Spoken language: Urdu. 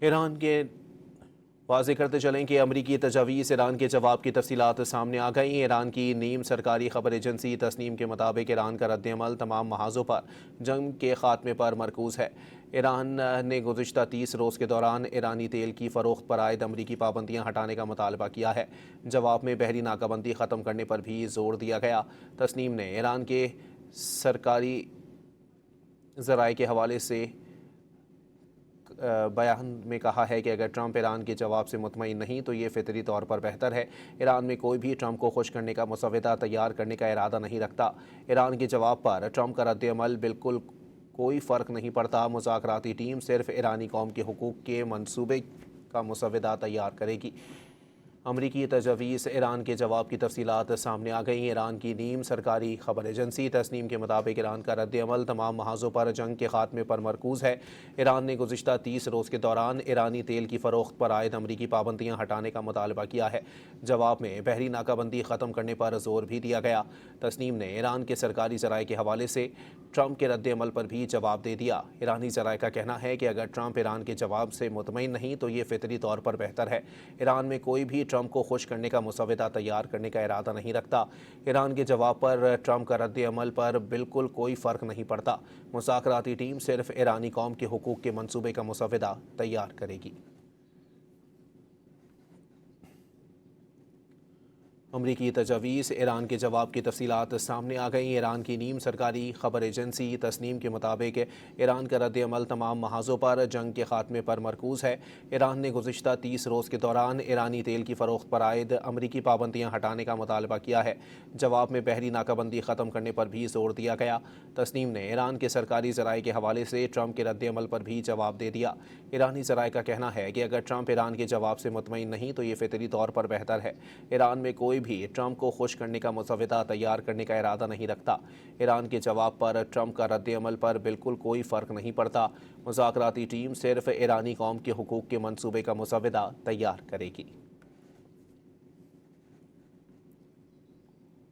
ایران کے واضح کرتے چلیں کہ امریکی تجاویز ایران کے جواب کی تفصیلات سامنے آ گئیں۔ ایران کی نیم سرکاری خبر ایجنسی تسنیم کے مطابق ایران کا رد عمل تمام محاذوں پر جنگ کے خاتمے پر مرکوز ہے۔ ایران نے گزشتہ 30 روز کے دوران ایرانی تیل کی فروخت پر عائد امریکی پابندیاں ہٹانے کا مطالبہ کیا ہے۔ جواب میں بحری ناکہ بندی ختم کرنے پر بھی زور دیا گیا۔ تسنیم نے ایران کے سرکاری ذرائع کے حوالے سے بیان میں کہا ہے کہ اگر ٹرمپ ایران کے جواب سے مطمئن نہیں تو یہ فطری طور پر بہتر ہے۔ ایران میں کوئی بھی ٹرمپ کو خوش کرنے کا مسودہ تیار کرنے کا ارادہ نہیں رکھتا۔ ایران کے جواب پر ٹرمپ کا رد عمل بالکل کوئی فرق نہیں پڑتا۔ مذاکراتی ٹیم صرف ایرانی قوم کے حقوق کے منصوبے کا مسودہ تیار کرے گی۔ امریکی تجاویز ایران کے جواب کی تفصیلات سامنے آ گئیں۔ ایران کی نیم سرکاری خبر ایجنسی تسنیم کے مطابق ایران کا رد عمل تمام محاذوں پر جنگ کے خاتمے پر مرکوز ہے۔ ایران نے گزشتہ 30 روز کے دوران ایرانی تیل کی فروخت پر عائد امریکی پابندیاں ہٹانے کا مطالبہ کیا ہے۔ جواب میں بحری ناکہ بندی ختم کرنے پر زور بھی دیا گیا۔ تسنیم نے ایران کے سرکاری ذرائع کے حوالے سے ٹرمپ کے رد عمل پر بھی جواب دے دیا۔ ایرانی ذرائع کا کہنا ہے کہ اگر ٹرمپ ایران کے جواب سے مطمئن نہیں تو یہ فطری طور پر بہتر ہے۔ ایران میں کوئی بھی ٹرمپ کو خوش کرنے کا مسودہ تیار کرنے کا ارادہ نہیں رکھتا۔ ایران کے جواب پر ٹرمپ کا رد عمل پر بالکل کوئی فرق نہیں پڑتا۔ مذاکراتی ٹیم صرف ایرانی قوم کے حقوق کے منصوبے کا مسودہ تیار کرے گی۔ امریکی تجاویز ایران کے جواب کی تفصیلات سامنے آ گئیں۔ ایران کی نیم سرکاری خبر ایجنسی تسنیم کے مطابق ایران کا رد عمل تمام محاذوں پر جنگ کے خاتمے پر مرکوز ہے۔ ایران نے گزشتہ 30 روز کے دوران ایرانی تیل کی فروخت پر عائد امریکی پابندیاں ہٹانے کا مطالبہ کیا ہے۔ جواب میں بحری ناکہ بندی ختم کرنے پر بھی زور دیا گیا۔ تسنیم نے ایران کے سرکاری ذرائع کے حوالے سے ٹرمپ کے رد عمل پر بھی جواب دے دیا۔ ایرانی ذرائع کا کہنا ہے کہ اگر ٹرمپ ایران کے جواب سے مطمئن نہیں تو یہ فطری طور پر بہتر ہے۔ ایران میں کوئی بھی ٹرمپ کو خوش کرنے کا مسودہ تیار کرنے کا ارادہ نہیں رکھتا۔ ایران کے جواب پر ٹرمپ کا رد عمل پر بالکل کوئی فرق نہیں پڑتا۔ مذاکراتی ٹیم صرف ایرانی قوم کے حقوق کے منصوبے کا مسودہ تیار کرے گی۔